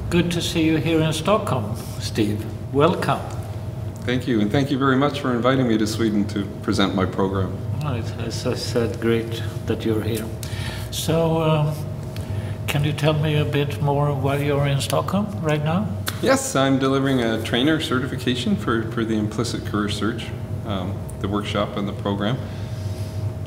Good to see you here in Stockholm, Steve. Welcome. Thank you, and thank you very much for inviting me to Sweden to present my program. Well, as I said, great that you're here. So, can you tell me a bit more why you're in Stockholm right now? Yes, I'm delivering a trainer certification for the Implicit Career Search, the workshop and the program.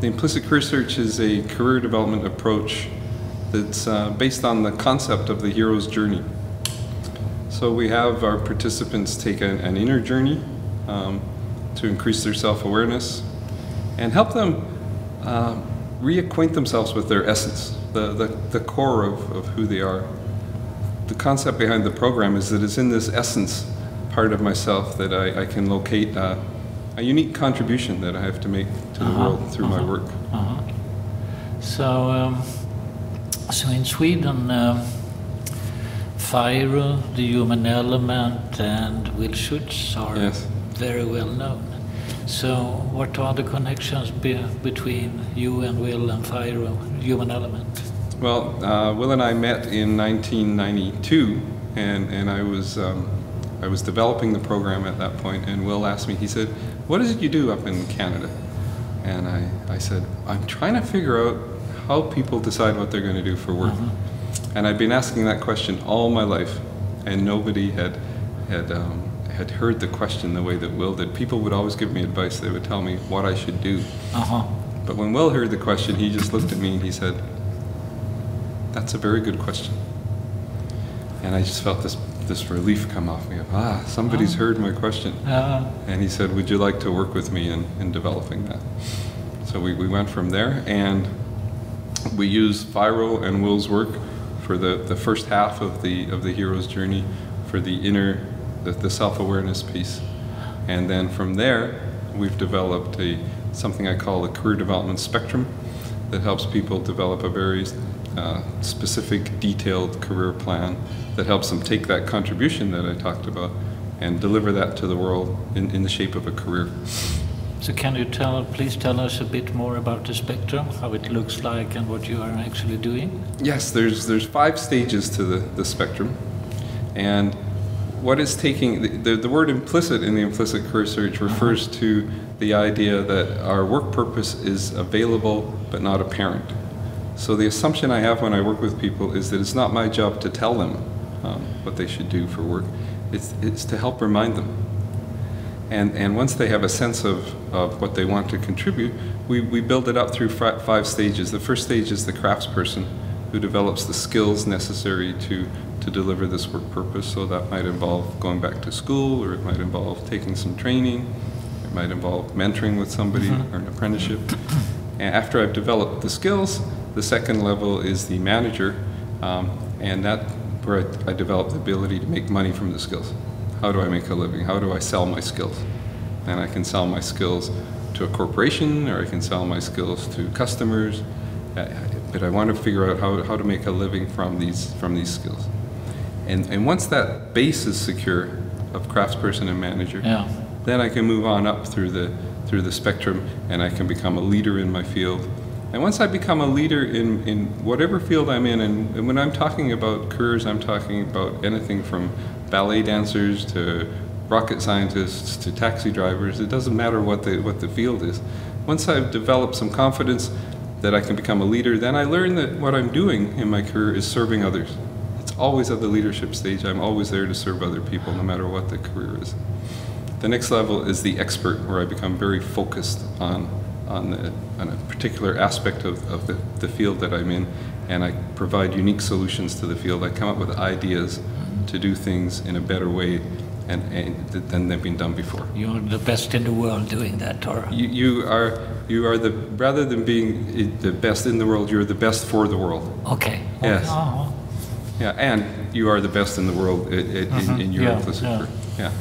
The Implicit Career Search is a career development approach that's based on the concept of the hero's journey. So we have our participants take an inner journey to increase their self-awareness and help them reacquaint themselves with their essence, the core of who they are. The concept behind the program is that it's in this essence part of myself that I can locate a unique contribution that I have to make to the world through my work. So in Sweden, Fire, the human element, and Will Schutz are very well known. So what are the connections between you and Will and Fire, human element? Well, Will and I met in 1992, and I was developing the program at that point, and Will asked me, he said, "What is it you do up in Canada?" And I said, "I'm trying to figure out how people decide what they're going to do for work." And I'd been asking that question all my life, and nobody had heard the question the way that Will did. People would always give me advice. They would tell me what I should do. But when Will heard the question, he just looked at me and he said, "That's a very good question." And I just felt this relief come off me of, somebody's heard my question. And he said, "Would you like to work with me in developing that?" So we went from there, and we used Fyro and Will's work for the first half of the hero's journey, for the inner, the self-awareness piece. And then from there, we've developed something I call a career development spectrum that helps people develop a very specific, detailed career plan that helps them take that contribution that I talked about and deliver that to the world in the shape of a career. So can you please tell us a bit more about the spectrum, how it looks like and what you are actually doing? Yes, there's 5 stages to the spectrum. And what is taking, the word implicit in the Implicit Career Search refers to the idea that our work purpose is available but not apparent. So the assumption I have when I work with people is that it's not my job to tell them what they should do for work. It's to help remind them. And once they have a sense of what they want to contribute, we build it up through 5 stages. The first stage is the craftsperson who develops the skills necessary to deliver this work purpose. So that might involve going back to school, or it might involve taking some training. It might involve mentoring with somebody or an apprenticeship. And after I've developed the skills, the second level is the manager, and that's where I develop the ability to make money from the skills. How do I make a living? How do I sell my skills? And I can sell my skills to a corporation, or I can sell my skills to customers, but I want to figure out how to make a living from these skills. And once that base is secure of craftsperson and manager, then I can move on up through the spectrum, and I can become a leader in my field. And once I become a leader in whatever field I'm in, and when I'm talking about careers, I'm talking about anything from ballet dancers to rocket scientists to taxi drivers. It doesn't matter what the field is. Once I've developed some confidence that I can become a leader, then I learn that what I'm doing in my career is serving others. It's always at the leadership stage. I'm always there to serve other people, no matter what the career is. The next level is the expert, where I become very focused on a particular aspect of the field that I'm in, and I provide unique solutions to the field. I come up with ideas to do things in a better way than they've been done before. You're the best in the world doing that, or? You are rather than being the best in the world, you're the best for the world. Okay. Yes. Yeah, and you are the best in the world in your implicit career. Yeah.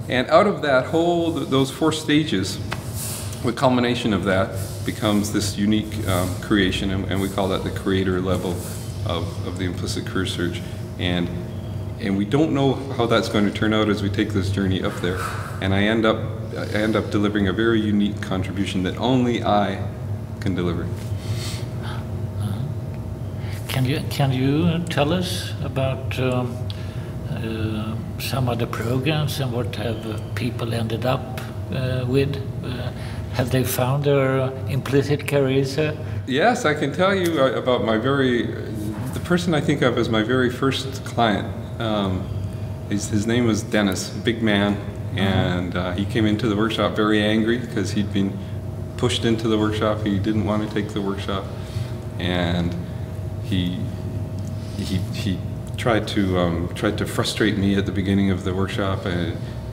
And out of that those 4 stages, the culmination of that becomes this unique creation, and we call that the creator level of the Implicit Career Search. And we don't know how that's going to turn out as we take this journey up there. And I end up delivering a very unique contribution that only I can deliver. Can you tell us about some of the programs and what have people ended up with? Have they found their implicit careers? Yes, I can tell you about the person I think of as my very first client. His name was Dennis, big man, and he came into the workshop very angry because he'd been pushed into the workshop. He didn't want to take the workshop, and he tried to frustrate me at the beginning of the workshop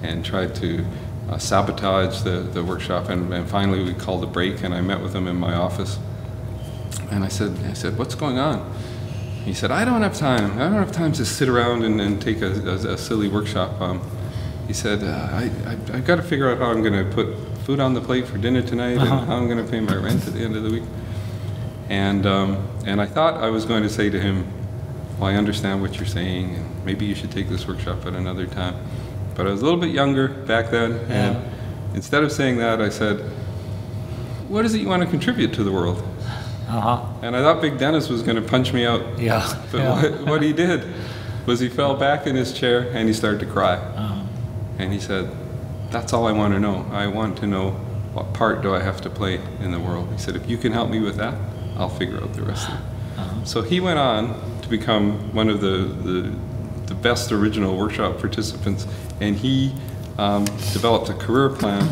and tried to sabotage the workshop. And finally we called a break, and I met with him in my office, and I said, "What's going on?" He said, I don't have time to sit around and take a silly workshop. He said, I've got to figure out how I'm going to put food on the plate for dinner tonight and how I'm going to pay my rent at the end of the week. And I thought I was going to say to him, well, I understand what you're saying, and maybe you should take this workshop at another time. But I was a little bit younger back then, and instead of saying that, I said, what is it you want to contribute to the world? And I thought Big Dennis was going to punch me out. But what he did was he fell back in his chair and he started to cry. And he said, that's all I want to know. I want to know what part do I have to play in the world. He said, if you can help me with that, I'll figure out the rest of it. So he went on to become one of the best original workshop participants, and he developed a career plan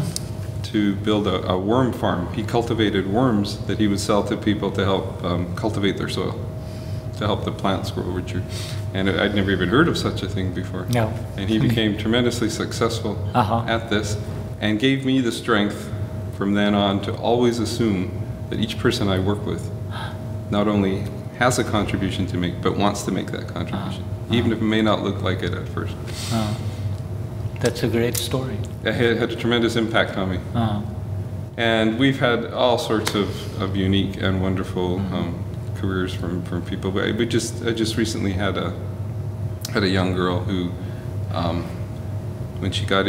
to build a worm farm. He cultivated worms that he would sell to people to help cultivate their soil, to help the plants grow richer. And I'd never even heard of such a thing before. No. And he became tremendously successful at this, and gave me the strength from then on to always assume that each person I work with not only has a contribution to make, but wants to make that contribution, even if it may not look like it at first. That's a great story. It had a tremendous impact on me. And we've had all sorts of unique and wonderful careers from people. I just recently had a young girl who, when she got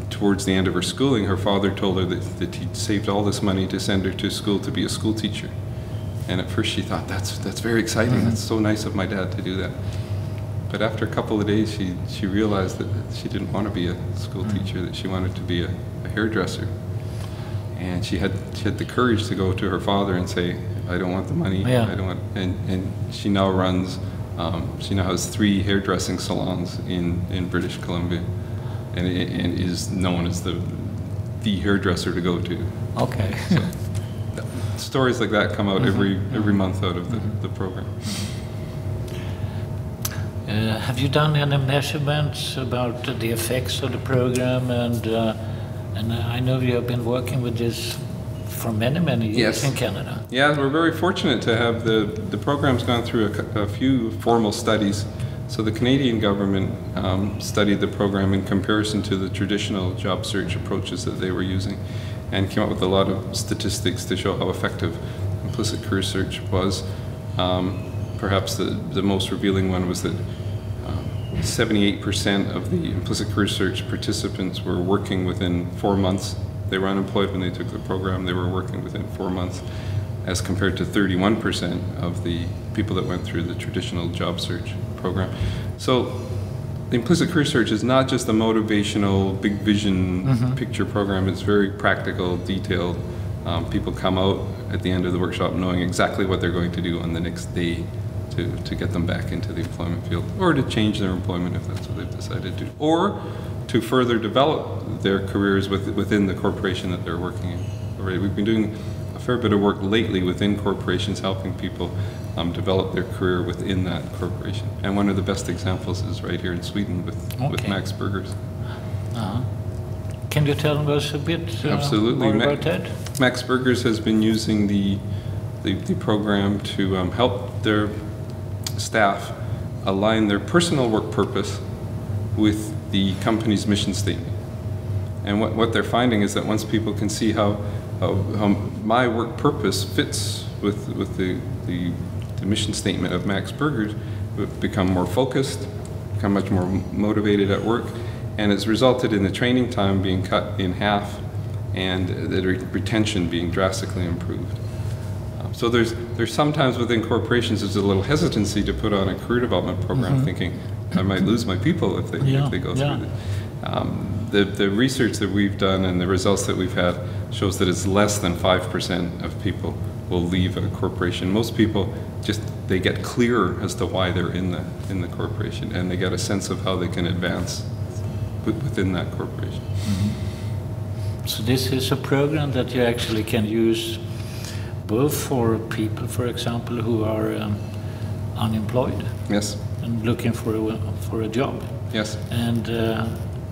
towards the end of her schooling, her father told her that he'd saved all this money to send her to school to be a school teacher. And at first she thought, that's very exciting. That's so nice of my dad to do that. But after a couple of days, she realized that she didn't want to be a school teacher, that she wanted to be a hairdresser. And she had the courage to go to her father and say, I don't want the money, I don't want, and she now runs, she now has 3 hairdressing salons in British Columbia, and is known as the hairdresser to go to. Okay. So, stories like that come out every month out of the program. Have you done any measurements about the effects of the program? And I know you have been working with this for many years in Canada. Yeah, we're very fortunate to have the program's gone through a few formal studies. So the Canadian government studied the program in comparison to the traditional job search approaches that they were using, and came up with a lot of statistics to show how effective implicit career search was. Perhaps the most revealing one was that 78% of the implicit career search participants were working within 4 months. They were unemployed when they took the program. They were working within 4 months, as compared to 31% of the people that went through the traditional job search program. So the implicit career search is not just a motivational, big vision picture program. It's very practical, detailed. People come out at the end of the workshop knowing exactly what they're going to do on the next day to get them back into the employment field, or to change their employment if that's what they've decided to, or to further develop their careers within the corporation that they're working in. Already, we've been doing a fair bit of work lately within corporations, helping people develop their career within that corporation. And one of the best examples is right here in Sweden with Max Burgers. Can you tell us a bit Absolutely. more about that? Max Burgers has been using the program to help their staff align their personal work purpose with the company's mission statement. And what they're finding is that once people can see how my work purpose fits with the mission statement of Max Burgers, we've become more focused, become much more motivated at work, and it's resulted in the training time being cut in half and the retention being drastically improved. So there's sometimes within corporations there's a little hesitancy to put on a career development program, thinking I might lose my people if they go through it. The research that we've done and the results that we've had shows that it's less than 5% of people will leave a corporation. Most people they get clearer as to why they're in the corporation, and they get a sense of how they can advance within that corporation. So this is a program that you actually can use both for people, for example, who are unemployed. Yes. And looking for a job. Yes. And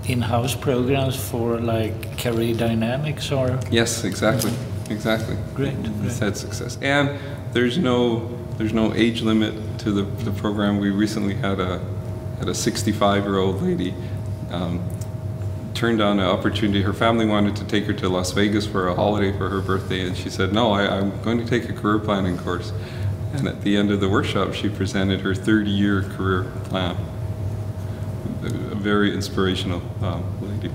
in-house programs for like career dynamics or. Yes, exactly. Exactly. Great. It's had success, and there's no age limit to the program. We recently had a 65-year-old lady turned on an opportunity. Her family wanted to take her to Las Vegas for a holiday for her birthday, and she said, "No, I'm going to take a career planning course." And at the end of the workshop, she presented her 30-year career plan. A very inspirational lady.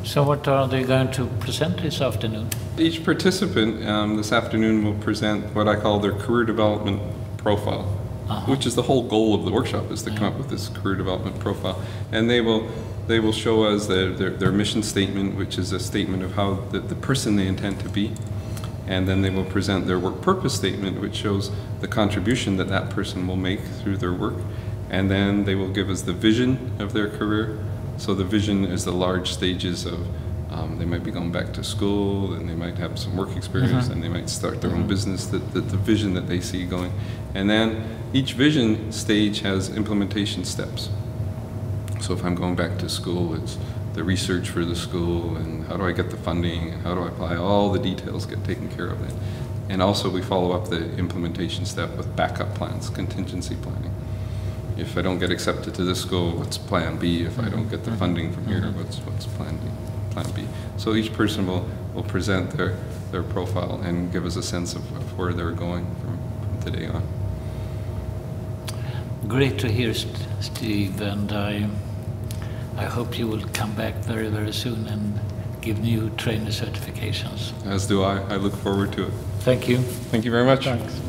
So what are they going to present this afternoon? Each participant this afternoon will present what I call their career development profile, which is the whole goal of the workshop, is to come up with this career development profile. And they will show us their mission statement, which is a statement of how the person they intend to be. And then they will present their work purpose statement, which shows the contribution that person will make through their work. And then they will give us the vision of their career. So the vision is the large stages of, they might be going back to school, and they might have some work experience, and they might start their own business, the vision that they see going. And then each vision stage has implementation steps. So if I'm going back to school, it's the research for the school, and how do I get the funding, and how do I apply, all the details get taken care of. And also we follow up the implementation step with backup plans, contingency planning. If I don't get accepted to this school, what's plan B? If I don't get the funding from here, what's plan B? So each person will present their profile and give us a sense of where they're going from today on. Great to hear, Steve, and I hope you will come back very, very soon and give new trainer certifications. As do I. I look forward to it. Thank you. Thank you very much. Thanks.